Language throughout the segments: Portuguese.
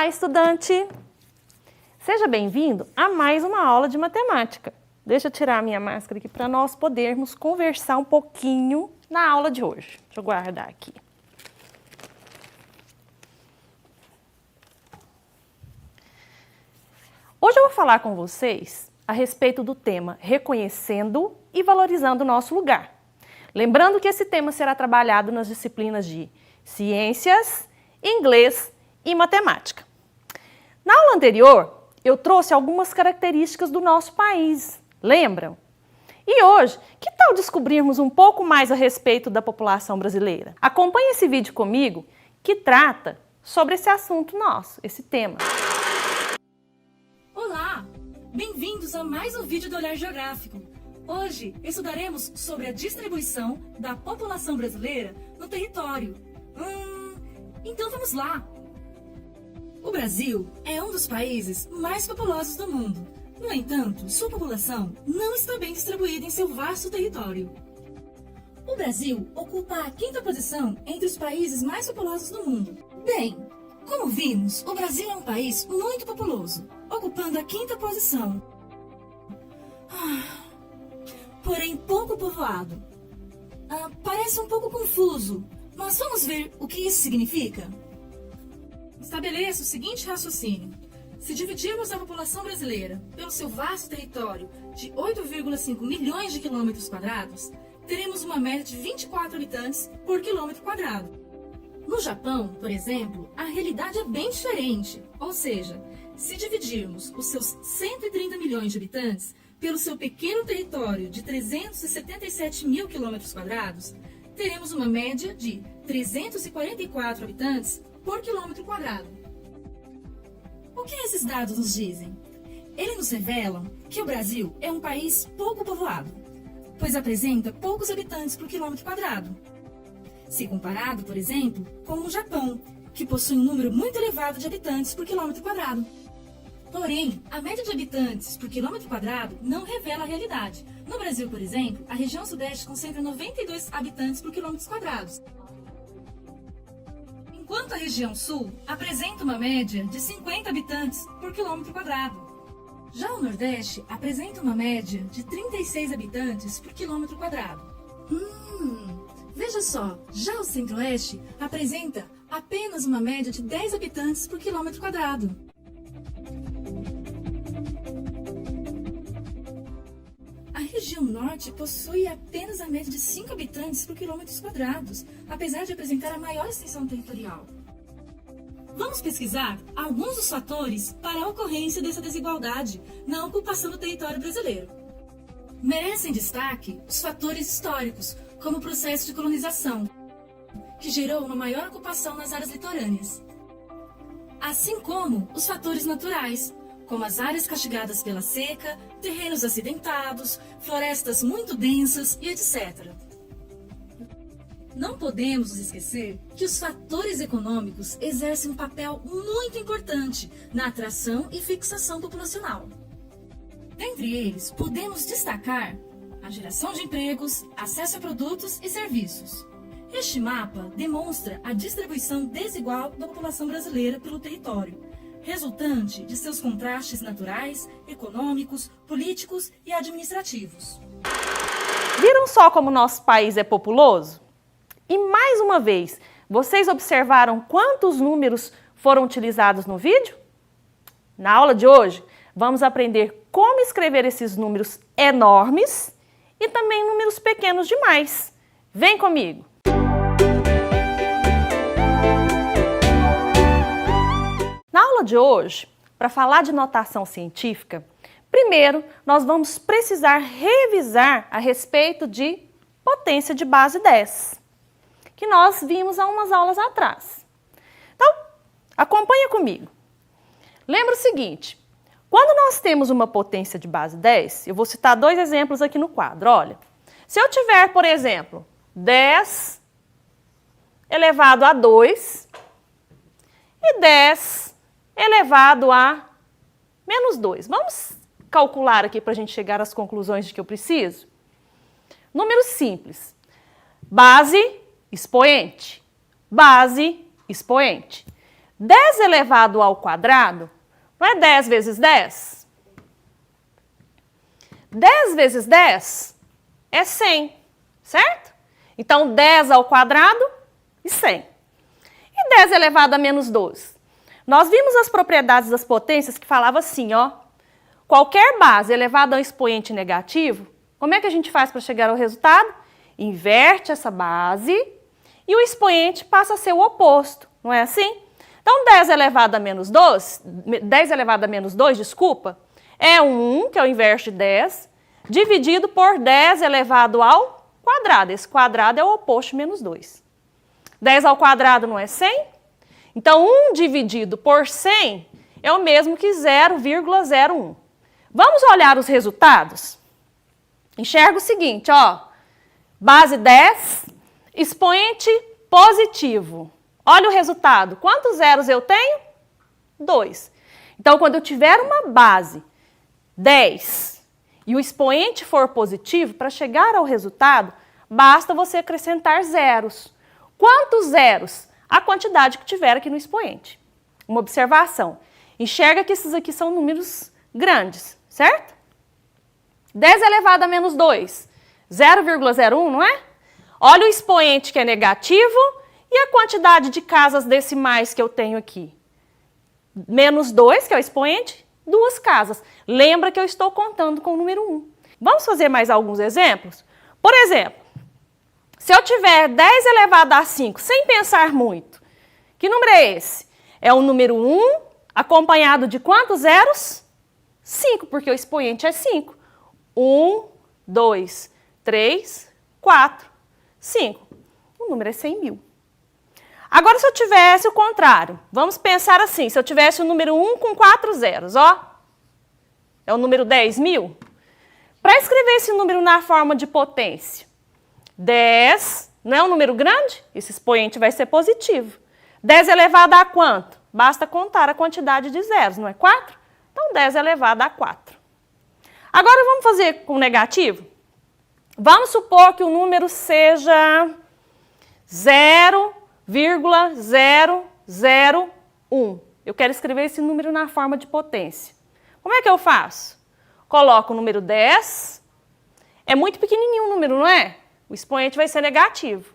Olá, estudante! Seja bem-vindo a mais uma aula de matemática. Deixa eu tirar a minha máscara aqui para nós podermos conversar um pouquinho na aula de hoje. Deixa eu guardar aqui. Hoje eu vou falar com vocês a respeito do tema reconhecendo e valorizando o nosso lugar. Lembrando que esse tema será trabalhado nas disciplinas de ciências, inglês e matemática. Na aula anterior, eu trouxe algumas características do nosso país, lembram? E hoje, que tal descobrirmos um pouco mais a respeito da população brasileira? Acompanhe esse vídeo comigo, que trata sobre esse assunto nosso, esse tema. Olá! Bem-vindos a mais um vídeo do Olhar Geográfico. Hoje estudaremos sobre a distribuição da população brasileira no território. Então vamos lá! O Brasil é um dos países mais populosos do mundo. No entanto, sua população não está bem distribuída em seu vasto território. O Brasil ocupa a 5ª posição entre os países mais populosos do mundo. Bem, como vimos, o Brasil é um país muito populoso, ocupando a 5ª posição. Porém pouco povoado. Parece um pouco confuso, mas vamos ver o que isso significa? Estabeleça o seguinte raciocínio. Se dividirmos a população brasileira pelo seu vasto território de 8,5 milhões de quilômetros quadrados, teremos uma média de 24 habitantes por quilômetro quadrado. No Japão, por exemplo, a realidade é bem diferente, ou seja, se dividirmos os seus 130 milhões de habitantes pelo seu pequeno território de 377 mil quilômetros quadrados, teremos uma média de 344 habitantes por quilômetro quadrado. O que esses dados nos dizem? Eles nos revelam que o Brasil é um país pouco povoado, pois apresenta poucos habitantes por quilômetro quadrado. Se comparado, por exemplo, com o Japão, que possui um número muito elevado de habitantes por quilômetro quadrado. Porém, a média de habitantes por quilômetro quadrado não revela a realidade. No Brasil, por exemplo, a região sudeste concentra 92 habitantes por quilômetros quadrados, enquanto a região sul apresenta uma média de 50 habitantes por quilômetro quadrado. Já o Nordeste apresenta uma média de 36 habitantes por quilômetro quadrado. Veja só, já o Centro-Oeste apresenta apenas uma média de 10 habitantes por quilômetro quadrado. A região Norte possui apenas a média de 5 habitantes por quilômetros quadrados, apesar de apresentar a maior extensão territorial. Vamos pesquisar alguns dos fatores para a ocorrência dessa desigualdade na ocupação do território brasileiro. Merecem destaque os fatores históricos, como o processo de colonização, que gerou uma maior ocupação nas áreas litorâneas, assim como os fatores naturais, como as áreas castigadas pela seca, terrenos acidentados, florestas muito densas e etc. Não podemos nos esquecer que os fatores econômicos exercem um papel muito importante na atração e fixação populacional. Dentre eles, podemos destacar a geração de empregos, acesso a produtos e serviços. Este mapa demonstra a distribuição desigual da população brasileira pelo território, resultante de seus contrastes naturais, econômicos, políticos e administrativos. Viram só como nosso país é populoso? E mais uma vez, vocês observaram quantos números foram utilizados no vídeo? Na aula de hoje, vamos aprender como escrever esses números enormes e também números pequenos demais. Vem comigo! Na aula de hoje, para falar de notação científica, primeiro nós vamos precisar revisar a respeito de potência de base 10, que nós vimos há umas aulas atrás. Então, acompanha comigo. Lembra o seguinte, quando nós temos uma potência de base 10, eu vou citar 2 exemplos aqui no quadro, olha. Se eu tiver, por exemplo, 10 elevado a 2 e 10 elevado a menos 2. Vamos calcular aqui para a gente chegar às conclusões de que eu preciso? Número simples. Base, expoente. Base, expoente. 10 elevado ao quadrado não é 10 vezes 10? 10 vezes 10 é 100, certo? Então, 10 ao quadrado e 100. E 10 elevado a menos 12? Nós vimos as propriedades das potências que falava assim, ó. Qualquer base elevada a um expoente negativo, como é que a gente faz para chegar ao resultado? Inverte essa base e o expoente passa a ser o oposto, não é assim? Então, 10 elevado a menos 2, desculpa, é 1, que é o inverso de 10, dividido por 10 elevado ao quadrado. Esse quadrado é o oposto de menos 2. 10 ao quadrado não é 100? Então, 1 dividido por 100 é o mesmo que 0,01. Vamos olhar os resultados? Enxerga o seguinte, ó. Base 10, expoente positivo. Olha o resultado. Quantos zeros eu tenho? 2. Então, quando eu tiver uma base 10 e o expoente for positivo, para chegar ao resultado, basta você acrescentar zeros. Quantos zeros? A quantidade que tiver aqui no expoente. Uma observação. Enxerga que esses aqui são números grandes, certo? 10 elevado a menos 2, 0,01, não é? Olha o expoente que é negativo e a quantidade de casas decimais que eu tenho aqui. Menos 2, que é o expoente, 2 casas. Lembra que eu estou contando com o número 1. Vamos fazer mais alguns exemplos? Por exemplo, se eu tiver 10 elevado a 5, sem pensar muito, que número é esse? É o número 1, acompanhado de quantos zeros? 5, porque o expoente é 5. 1, 2, 3, 4, 5. O número é 100 mil. Agora, se eu tivesse o contrário, vamos pensar assim, se eu tivesse o número 1 com 4 zeros, ó, é o número 10 mil. Para escrever esse número na forma de potência, 10, não é um número grande? Esse expoente vai ser positivo. 10 elevado a quanto? Basta contar a quantidade de zeros, não é 4? Então, 10 elevado a 4. Agora, vamos fazer com negativo? Vamos supor que o número seja 0,001. Eu quero escrever esse número na forma de potência. Como é que eu faço? Coloco o número 10. É muito pequenininho o número, não é? O expoente vai ser negativo.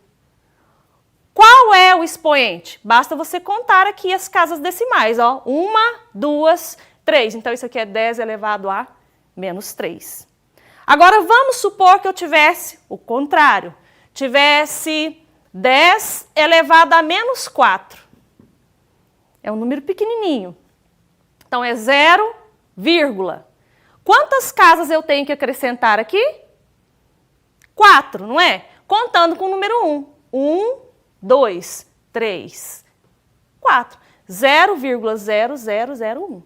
Qual é o expoente? Basta você contar aqui as casas decimais, ó. 1, 2, 3. Então, isso aqui é 10 elevado a menos 3. Agora, vamos supor que eu tivesse o contrário. Tivesse 10 elevado a menos 4. É um número pequenininho. Então, é 0, quantas casas eu tenho que acrescentar aqui? 4, não é? Contando com o número 1. 1, 2, 3, 4. 0,0001.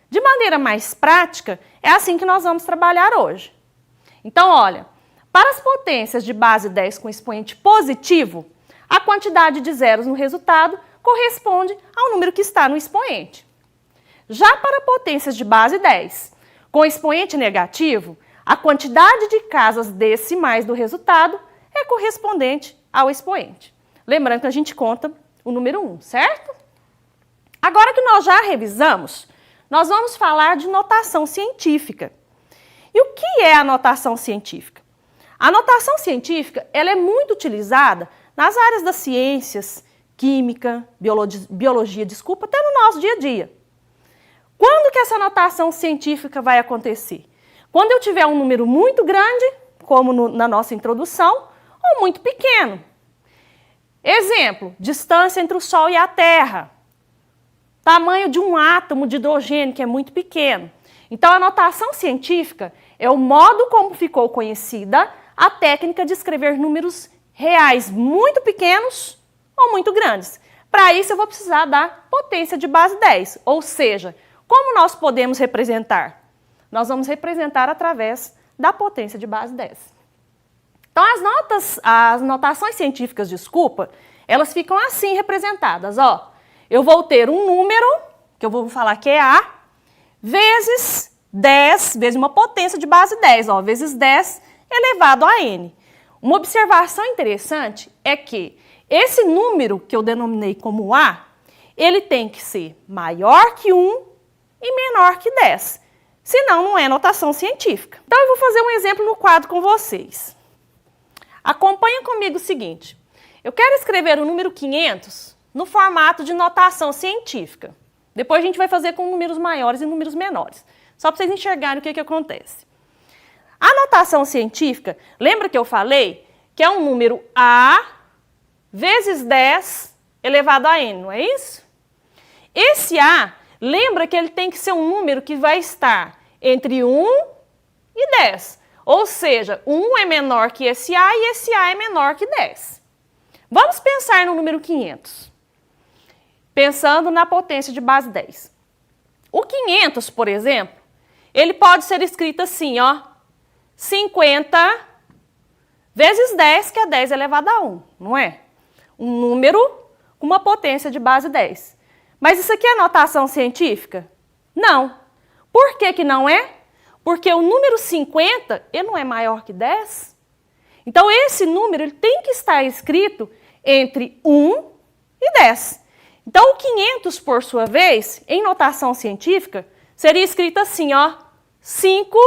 De maneira mais prática, é assim que nós vamos trabalhar hoje. Então, olha, para as potências de base 10 com expoente positivo, a quantidade de zeros no resultado corresponde ao número que está no expoente. Já para potências de base 10 com expoente negativo, a quantidade de casas decimais do resultado é correspondente ao expoente. Lembrando que a gente conta o número 1, certo? Agora que nós já revisamos, nós vamos falar de notação científica. E o que é a notação científica? A notação científica ela é muito utilizada nas áreas das ciências, química, biologia, até no nosso dia a dia. Quando que essa notação científica vai acontecer? Quando eu tiver um número muito grande, como na nossa introdução, ou muito pequeno. Exemplo, distância entre o Sol e a Terra. Tamanho de um átomo de hidrogênio, que é muito pequeno. Então, a notação científica é o modo como ficou conhecida a técnica de escrever números reais muito pequenos ou muito grandes. Para isso, eu vou precisar da potência de base 10, ou seja, como nós podemos representar? Nós vamos representar através da potência de base 10. Então, as notações científicas, elas ficam assim representadas, ó. Eu vou ter um número, que eu vou falar que é A, vezes 10, vezes uma potência de base 10, ó, vezes 10 elevado a N. Uma observação interessante é que esse número que eu denominei como A, ele tem que ser maior que 1 e menor que 10. Senão, não é notação científica. Então, eu vou fazer um exemplo no quadro com vocês. Acompanha comigo o seguinte. Eu quero escrever o número 500 no formato de notação científica. Depois a gente vai fazer com números maiores e números menores. Só para vocês enxergarem o que acontece. A notação científica, lembra que eu falei que é um número A vezes 10 elevado a n, não é isso? Esse A, lembra que ele tem que ser um número que vai estar entre 1 e 10. Ou seja, 1 é menor que esse A e esse A é menor que 10. Vamos pensar no número 500. Pensando na potência de base 10. O 500, por exemplo, ele pode ser escrito assim, ó. 50 vezes 10, que é 10 elevado a 1, não é? Um número com uma potência de base 10. Mas isso aqui é notação científica? Não. Por que que não é? Porque o número 50, ele não é maior que 10. Então, esse número ele tem que estar escrito entre 1 e 10. Então, o 500, por sua vez, em notação científica, seria escrito assim, ó, 5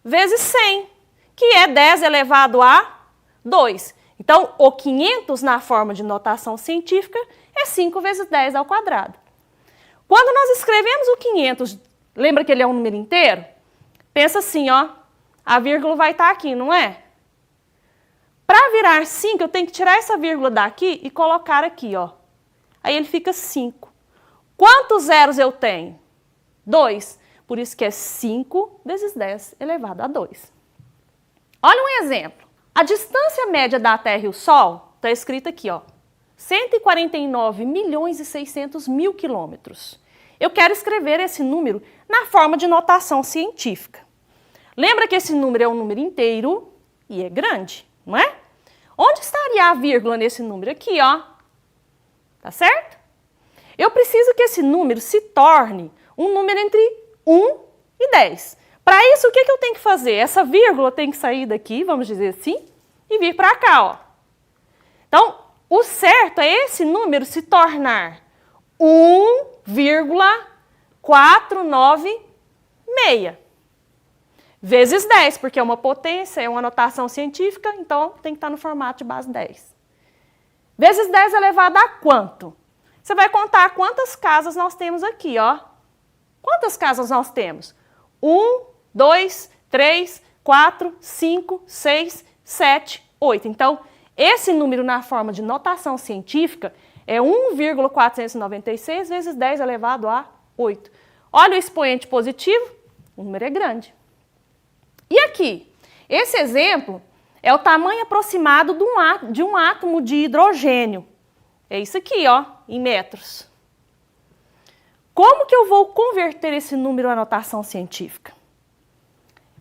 vezes 100, que é 10 elevado a 2. Então, o 500, na forma de notação científica, é 5 vezes 10 ao quadrado. Quando nós escrevemos o 500, lembra que ele é um número inteiro? Pensa assim, ó, a vírgula vai estar aqui, não é? Para virar 5, eu tenho que tirar essa vírgula daqui e colocar aqui, ó. Aí ele fica 5. Quantos zeros eu tenho? 2. Por isso que é 5 vezes 10 elevado a 2. Olha um exemplo. A distância média da Terra e o Sol está escrita aqui, ó. 149.600.000 quilômetros. Eu quero escrever esse número na forma de notação científica. Lembra que esse número é um número inteiro e é grande, não é? Onde estaria a vírgula nesse número? Aqui, ó. Tá certo? Eu preciso que esse número se torne um número entre 1 e 10. Para isso, o que eu tenho que fazer? Essa vírgula tem que sair daqui, vamos dizer assim, e vir para cá, ó. Então, o certo é esse número se tornar 1,496 vezes 10, porque é uma potência, é uma notação científica, então tem que estar no formato de base 10. Vezes 10 elevado a quanto? Você vai contar quantas casas nós temos aqui, ó. Quantas casas nós temos? 1, 2, 3, 4, 5, 6, 7, 8. Então, esse número na forma de notação científica é 1,496 vezes 10 elevado a 8. Olha o expoente positivo, o número é grande. E aqui, esse exemplo é o tamanho aproximado de um átomo de hidrogênio. É isso aqui, ó, em metros. Como que eu vou converter esse número à notação científica?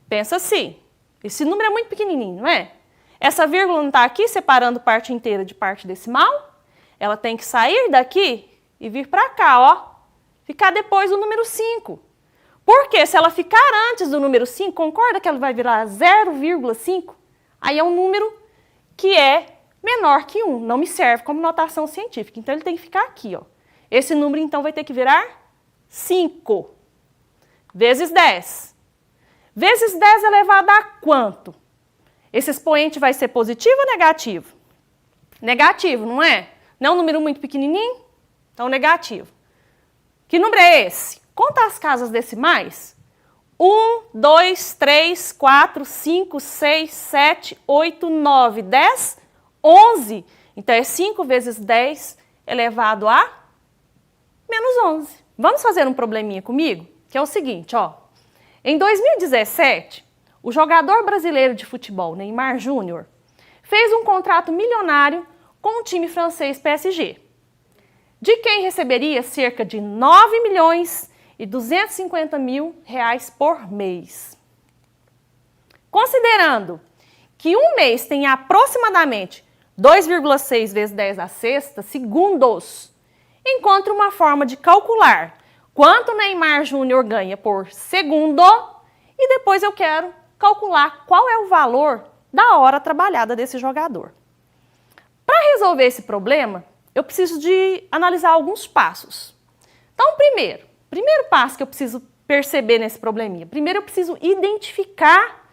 Pensa assim, esse número é muito pequenininho, não é? Essa vírgula não está aqui separando parte inteira de parte decimal? Ela tem que sair daqui e vir para cá, ó. Ficar depois do número 5. Porque se ela ficar antes do número 5, concorda que ela vai virar 0,5? Aí é um número que é menor que 1, não me serve como notação científica. Então, ele tem que ficar aqui, ó. Esse número, então, vai ter que virar 5 vezes 10. Vezes 10 elevado a quanto? Esse expoente vai ser positivo ou negativo? Negativo, não é? Não é um número muito pequenininho? Então, negativo. Que número é esse? Conta as casas decimais. 1, 2, 3, 4, 5, 6, 7, 8, 9, 10, 11. Então, é 5 vezes 10 elevado a menos 11. Vamos fazer um probleminha comigo? Que é o seguinte, ó. Em 2017, o jogador brasileiro de futebol, Neymar Júnior, fez um contrato milionário com o time francês PSG, de quem receberia cerca de 9.250.000 reais por mês. Considerando que um mês tem aproximadamente 2,6 vezes 10 a sexta segundos, encontre uma forma de calcular quanto Neymar Júnior ganha por segundo e depois eu quero calcular qual é o valor da hora trabalhada desse jogador. Para resolver esse problema, eu preciso de analisar alguns passos. Então, primeiro passo que eu preciso perceber nesse probleminha. Primeiro, eu preciso identificar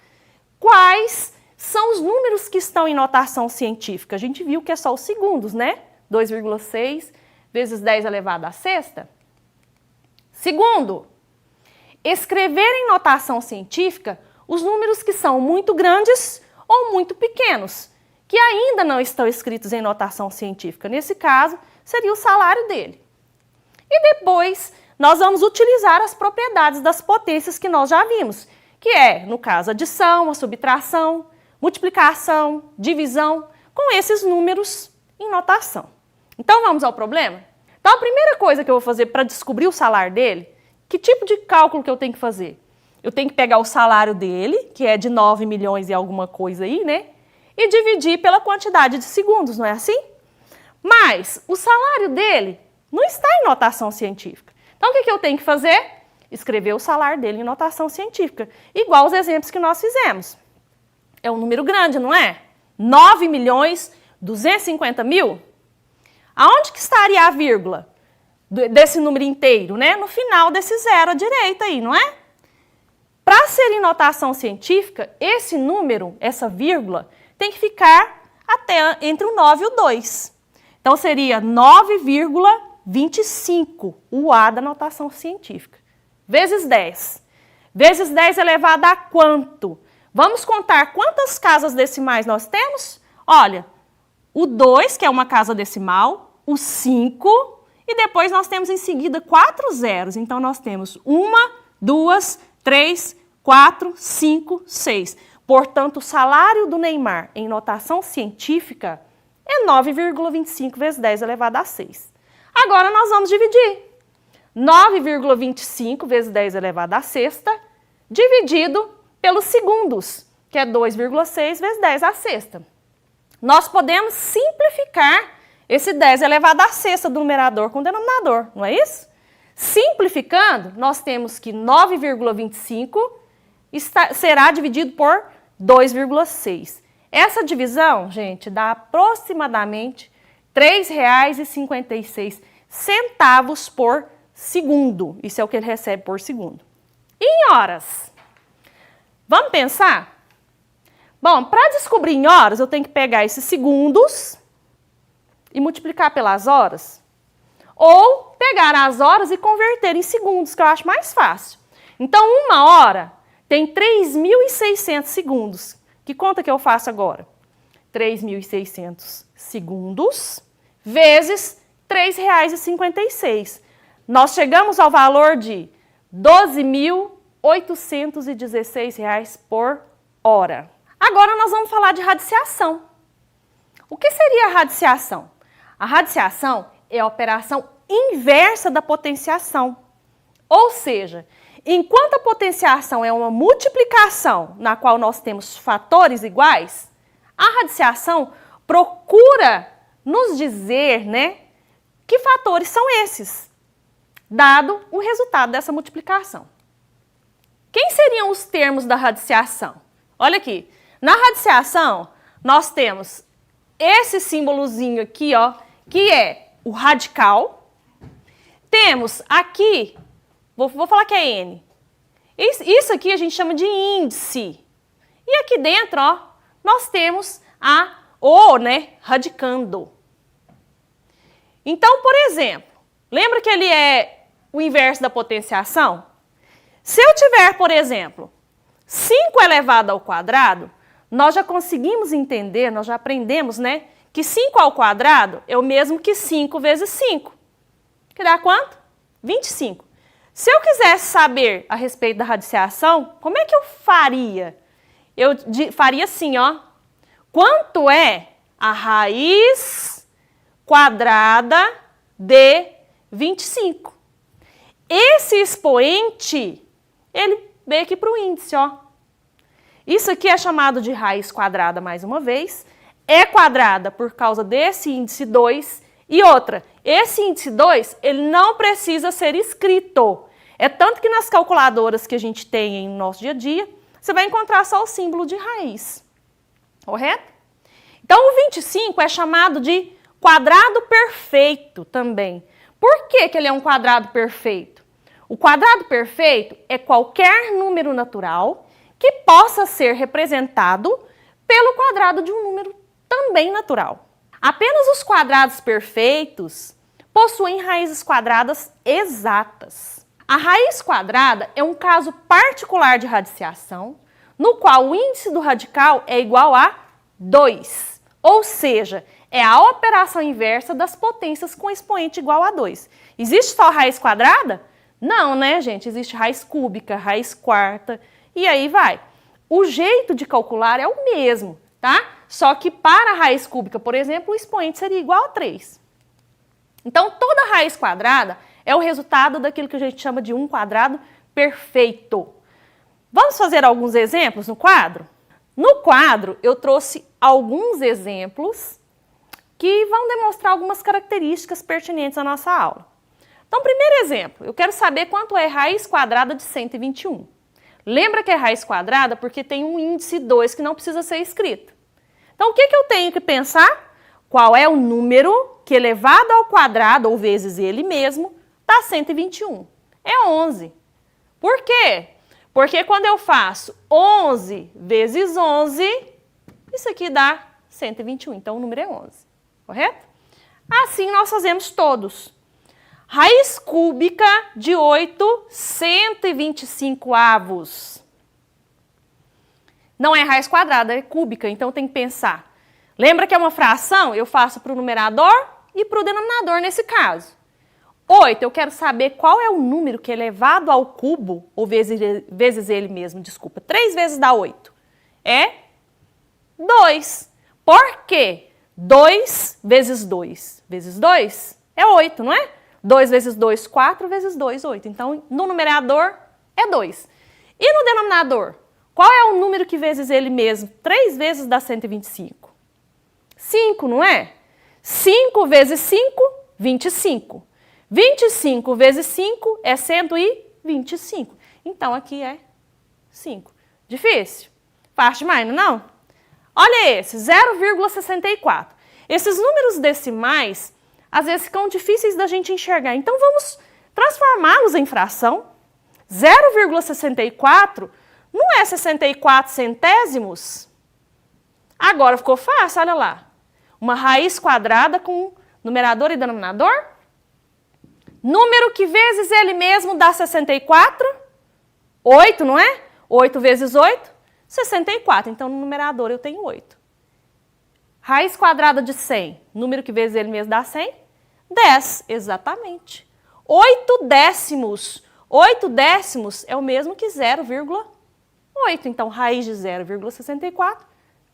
quais são os números que estão em notação científica. A gente viu que é só os segundos, né? 2,6 vezes 10 elevado à sexta. Segundo, escrever em notação científica os números que são muito grandes ou muito pequenos, que ainda não estão escritos em notação científica. Nesse caso, seria o salário dele. E depois, nós vamos utilizar as propriedades das potências que nós já vimos, que é, no caso, adição, a subtração, multiplicação, divisão, com esses números em notação. Então, vamos ao problema? Então, a primeira coisa que eu vou fazer para descobrir o salário dele, que tipo de cálculo que eu tenho que fazer? Eu tenho que pegar o salário dele, que é de 9 milhões e alguma coisa aí, né? E dividir pela quantidade de segundos, não é assim? Mas o salário dele não está em notação científica. Então, o que eu tenho que fazer? Escrever o salário dele em notação científica, igual os exemplos que nós fizemos. É um número grande, não é? 9 milhões 250 mil? Aonde que estaria a vírgula desse número inteiro, né? No final desse zero à direita aí, não é? Para ser em notação científica, esse número, essa vírgula, tem que ficar até entre o 9 e o 2. Então, seria 9,25, o A da notação científica. Vezes 10. Vezes 10 elevado a quanto? Vamos contar quantas casas decimais nós temos? Olha, o 2, que é uma casa decimal, o 5, e depois nós temos em seguida 4 zeros. Então, nós temos 1, 2, 3, 4, 5, 6. Portanto, o salário do Neymar em notação científica é 9,25 vezes 10 elevado a 6. Agora, nós vamos dividir. 9,25 vezes 10 elevado à sexta, dividido pelos segundos, que é 2,6 vezes 10 à sexta. Nós podemos simplificar esse 10 elevado à sexta do numerador com o denominador, não é isso? Simplificando, nós temos que 9,25 será dividido por 2,6. Essa divisão, gente, dá aproximadamente R$ 3,56 por segundo. Isso é o que ele recebe por segundo. E em horas? Vamos pensar? Bom, para descobrir em horas, eu tenho que pegar esses segundos e multiplicar pelas horas. Ou pegar as horas e converter em segundos, que eu acho mais fácil. Então, uma hora tem 3.600 segundos. Que conta que eu faço agora? 3.600 segundos vezes R$ 3,56. Nós chegamos ao valor de R$ 12.816 por hora. Agora nós vamos falar de radiciação. O que seria a radiciação? A radiciação é a operação inversa da potenciação. Ou seja, enquanto a potenciação é uma multiplicação na qual nós temos fatores iguais, a radiciação procura nos dizer, né, que fatores são esses, dado o resultado dessa multiplicação. Quem seriam os termos da radiciação? Olha aqui, na radiciação nós temos esse símbolozinho aqui, ó, que é o radical. Temos aqui, vou falar que é N. Isso aqui a gente chama de índice. E aqui dentro, ó, nós temos né, radicando. Então, por exemplo, lembra que ele é o inverso da potenciação? Se eu tiver, por exemplo, 5 elevado ao quadrado, nós já conseguimos entender, nós já aprendemos, né, que 5 ao quadrado é o mesmo que 5 vezes 5. Que dá quanto? 25. Se eu quisesse saber a respeito da radiciação, como é que eu faria? Eu faria assim, ó. Quanto é a raiz quadrada de 25? Esse expoente, ele veio aqui para o índice, ó. Isso aqui é chamado de raiz quadrada, mais uma vez. É quadrada por causa desse índice 2. E outra, esse índice 2, ele não precisa ser escrito. É tanto que nas calculadoras que a gente tem no nosso dia a dia, você vai encontrar só o símbolo de raiz. Correto? Então, o 25 é chamado de Quadrado perfeito também. Por que ele é um quadrado perfeito? O quadrado perfeito é qualquer número natural que possa ser representado pelo quadrado de um número também natural. Apenas os quadrados perfeitos possuem raízes quadradas exatas. A raiz quadrada é um caso particular de radiciação, no qual o índice do radical é igual a 2, ou seja, é a operação inversa das potências com expoente igual a 2. Existe só raiz quadrada? Não, né, gente? Existe raiz cúbica, raiz quarta, e aí vai. O jeito de calcular é o mesmo, tá? Só que para a raiz cúbica, por exemplo, o expoente seria igual a 3. Então, toda raiz quadrada é o resultado daquilo que a gente chama de um quadrado perfeito. Vamos fazer alguns exemplos no quadro? No quadro, eu trouxe alguns exemplos que vão demonstrar algumas características pertinentes à nossa aula. Então, primeiro exemplo, eu quero saber quanto é raiz quadrada de 121. Lembra que é raiz quadrada porque tem um índice 2 que não precisa ser escrito. Então, o que eu tenho que pensar? Qual é o número que elevado ao quadrado, ou vezes ele mesmo, dá 121? É 11. Por quê? Porque quando eu faço 11 vezes 11, isso aqui dá 121. Então, o número é 11. Correto? Assim, nós fazemos todos. Raiz cúbica de 8, 125 avos. Não é raiz quadrada, é cúbica, então tem que pensar. Lembra que é uma fração? Eu faço para o numerador e para o denominador nesse caso. 8, eu quero saber qual é o número que é elevado ao cubo, ou vezes ele mesmo, desculpa. 3 vezes dá 8. É 2. Por quê? 2 vezes 2 vezes 2 é 8, não é? 2 vezes 2, 4 vezes 2, 8. Então, no numerador é 2. E no denominador? Qual é o número que vezes ele mesmo? 3 vezes dá 125. 5, não é? 5 vezes 5, 25. 25 vezes 5 é 125. Então, aqui é 5. Difícil? Fácil demais, não? Olha esse, 0,64. Esses números decimais, às vezes, ficam difíceis da gente enxergar. Então, vamos transformá-los em fração. 0,64 não é 64 centésimos? Agora ficou fácil, olha lá. Uma raiz quadrada com numerador e denominador. Número que vezes ele mesmo dá 64. 8, não é? 8 vezes 8, 64. Então, no numerador eu tenho 8. Raiz quadrada de 100. Número que vezes ele mesmo dá 100. 10, exatamente. 8 décimos. 8 décimos é o mesmo que 0,8. Então, raiz de 0,64,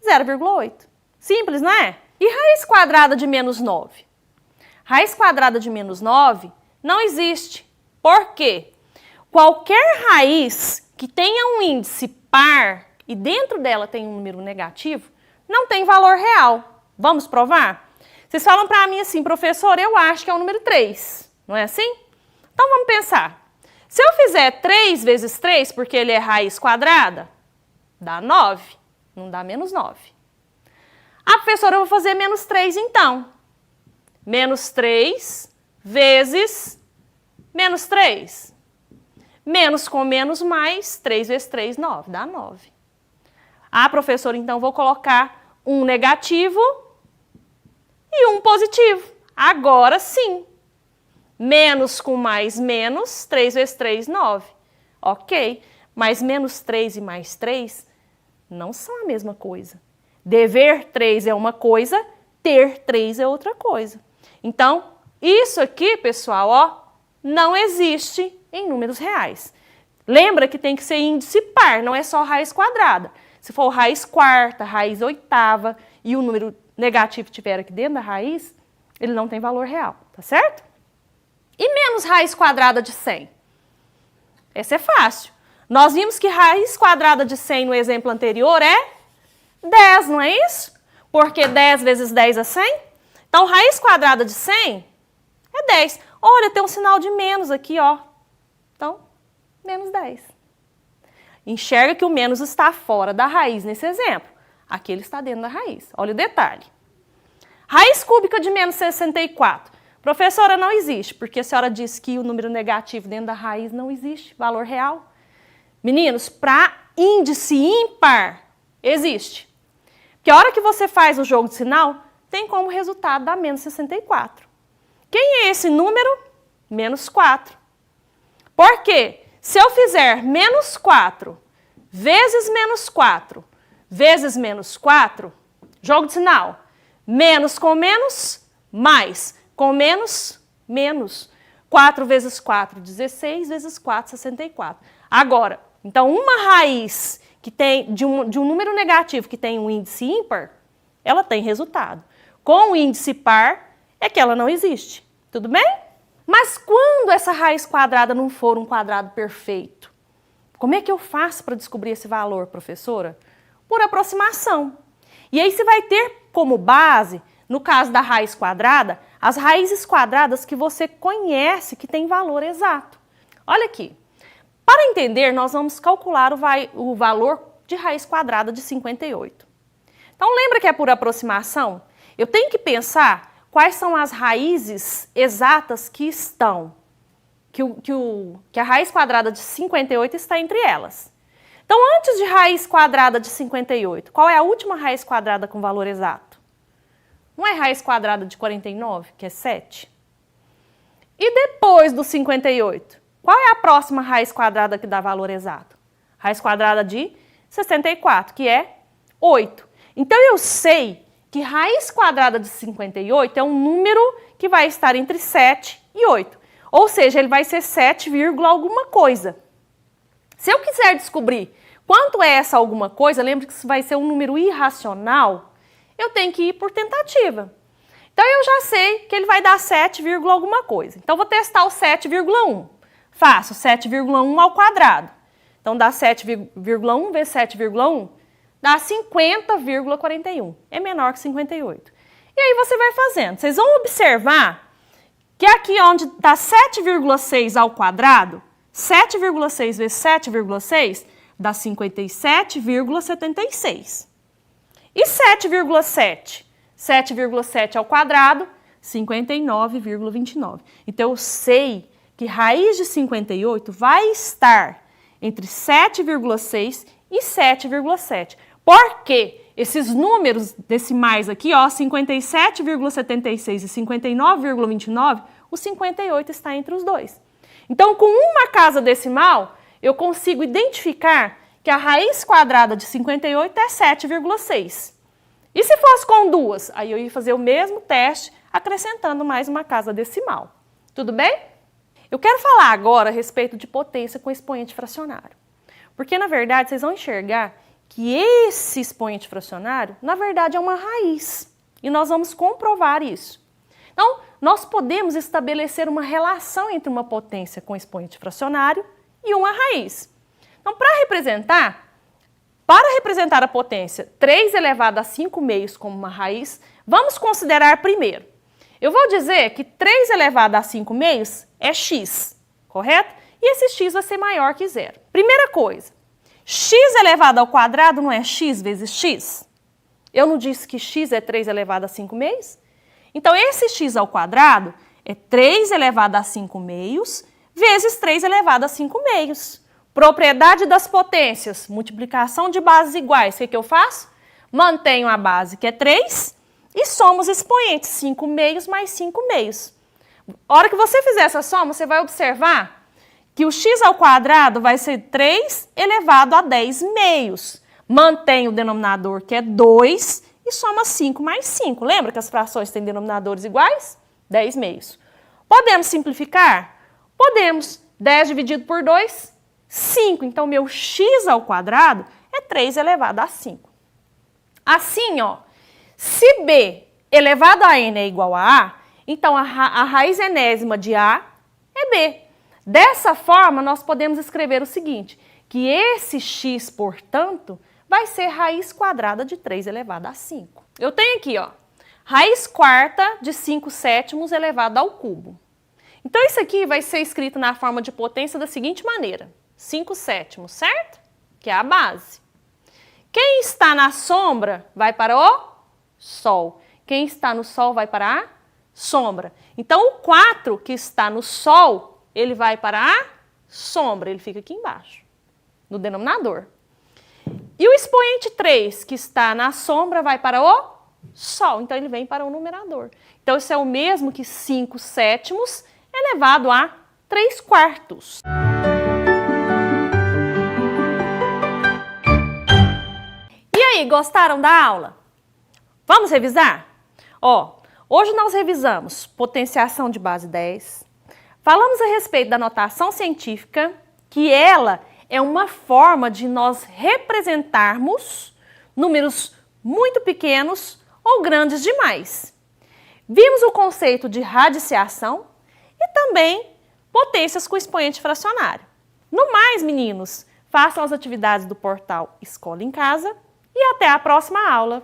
0,8. Simples, não é? E raiz quadrada de menos 9? Raiz quadrada de menos 9 não existe. Por quê? Qualquer raiz que tenha um índice par e dentro dela tem um número negativo, não tem valor real. Vamos provar? Vocês falam para mim assim, professor, eu acho que é o número 3. Não é assim? Então, vamos pensar. Se eu fizer 3 vezes 3, porque ele é raiz quadrada, dá 9. Não dá menos 9. Ah, professora, eu vou fazer menos 3 então. Menos 3 vezes menos 3. Menos com menos mais, 3 vezes 3, 9. Dá 9. Ah, professora, então vou colocar um negativo e um positivo. Agora sim. Menos com mais menos, 3 vezes 3, 9. Ok, mas menos 3 e mais 3 não são a mesma coisa. Dever 3 é uma coisa, ter 3 é outra coisa. Então, isso aqui, pessoal, ó, não existe em números reais. Lembra que tem que ser índice par, não é só raiz quadrada. Se for raiz quarta, raiz oitava e o número negativo estiver aqui dentro da raiz, ele não tem valor real, tá certo? E menos raiz quadrada de 100? Essa é fácil. Nós vimos que raiz quadrada de 100 no exemplo anterior é 10, não é isso? Porque 10 vezes 10 é 100. Então, raiz quadrada de 100 é 10. Olha, tem um sinal de menos aqui, ó. Então, menos 10. Enxerga que o menos está fora da raiz nesse exemplo. Aqui ele está dentro da raiz. Olha o detalhe. Raiz cúbica de menos 64. Professora, não existe, porque a senhora disse que o número negativo dentro da raiz não existe, valor real. Meninos, para índice ímpar, existe. Porque a hora que você faz o jogo de sinal, tem como resultado dar menos 64. Quem é esse número? Menos 4. Por quê? Se eu fizer menos 4 vezes menos 4 vezes menos 4, jogo de sinal, menos com menos, mais com menos, menos. 4 vezes 4, 16, vezes 4, 64. Agora, então uma raiz que tem de um número negativo que tem um índice ímpar, ela tem resultado. Com o índice par, é que ela não existe. Tudo bem? Mas quando essa raiz quadrada não for um quadrado perfeito? Como é que eu faço para descobrir esse valor, professora? Por aproximação. E aí você vai ter como base, no caso da raiz quadrada, as raízes quadradas que você conhece que tem valor exato. Olha aqui. Para entender, nós vamos calcular o valor de raiz quadrada de 58. Então, lembra que é por aproximação? Eu tenho que pensar quais são as raízes exatas que estão, que a raiz quadrada de 58 está entre elas. Então, antes de raiz quadrada de 58, qual é a última raiz quadrada com valor exato? Não é raiz quadrada de 49, que é 7? E depois do 58, qual é a próxima raiz quadrada que dá valor exato? Raiz quadrada de 64, que é 8. Então, eu sei que raiz quadrada de 58 é um número que vai estar entre 7 e 8. Ou seja, ele vai ser 7, alguma coisa. Se eu quiser descobrir quanto é essa alguma coisa, lembre que isso vai ser um número irracional, eu tenho que ir por tentativa. Então, eu já sei que ele vai dar 7, alguma coisa. Então, vou testar o 7,1. Faço 7,1 ao quadrado. Então, dá 7,1 vezes 7,1, dá 50,41. É menor que 58. E aí, você vai fazendo. Vocês vão observar que aqui onde dá 7,6 ao quadrado, 7,6 vezes 7,6 dá 57,76. E 7,7? 7,7 ao quadrado, 59,29. Então, eu sei que raiz de 58 vai estar entre 7,6 e 7,7. Por quê? Esses números decimais aqui, ó, 57,76 e 59,29, o 58 está entre os dois. Então, com uma casa decimal, eu consigo identificar que a raiz quadrada de 58 é 7,6. E se fosse com duas? Aí eu ia fazer o mesmo teste, acrescentando mais uma casa decimal. Tudo bem? Eu quero falar agora a respeito de potência com expoente fracionário. Porque, na verdade, vocês vão enxergar que esse expoente fracionário, na verdade, é uma raiz. E nós vamos comprovar isso. Então, nós podemos estabelecer uma relação entre uma potência com expoente fracionário e uma raiz. Então, para representar a potência 3 elevado a 5 meios como uma raiz, vamos considerar primeiro. Eu vou dizer que 3 elevado a 5 meios é x, correto? E esse x vai ser maior que zero. Primeira coisa, x elevado ao quadrado não é x vezes x? Eu não disse que x é 3 elevado a 5 meios? Então, esse x ao quadrado é 3 elevado a 5 meios vezes 3 elevado a 5 meios. Propriedade das potências, multiplicação de bases iguais. O que eu faço? Mantenho a base, que é 3, e somo os expoentes, 5 meios mais 5 meios. A hora que você fizer essa soma, você vai observar que o x ao quadrado vai ser 3 elevado a 10 meios. Mantém o denominador, que é 2, e soma 5 mais 5. Lembra que as frações têm denominadores iguais? 10 meios. Podemos simplificar? Podemos. 10 dividido por 2, 5. Então, meu x ao quadrado é 3 elevado a 5. Assim, ó, se b elevado a n é igual a a, então a raiz enésima de a é b. Dessa forma, nós podemos escrever o seguinte, que esse x, portanto, vai ser raiz quadrada de 3 elevado a 5. Eu tenho aqui, ó, raiz quarta de 5 sétimos elevado ao cubo. Então, isso aqui vai ser escrito na forma de potência da seguinte maneira. 5 sétimos, certo? Que é a base. Quem está na sombra vai para o Sol. Quem está no Sol vai para a sombra. Então, o 4 que está no Sol, ele vai para a sombra. Ele fica aqui embaixo, no denominador. E o expoente 3, que está na sombra, vai para o Sol. Então, ele vem para o numerador. Então, isso é o mesmo que 5/7 elevado a 3/4. E aí, gostaram da aula? Vamos revisar? Ó, hoje nós revisamos potenciação de base 10. Falamos a respeito da notação científica, que ela é uma forma de nós representarmos números muito pequenos ou grandes demais. Vimos o conceito de radiciação e também potências com expoente fracionário. No mais, meninos, façam as atividades do portal Escola em Casa e até a próxima aula!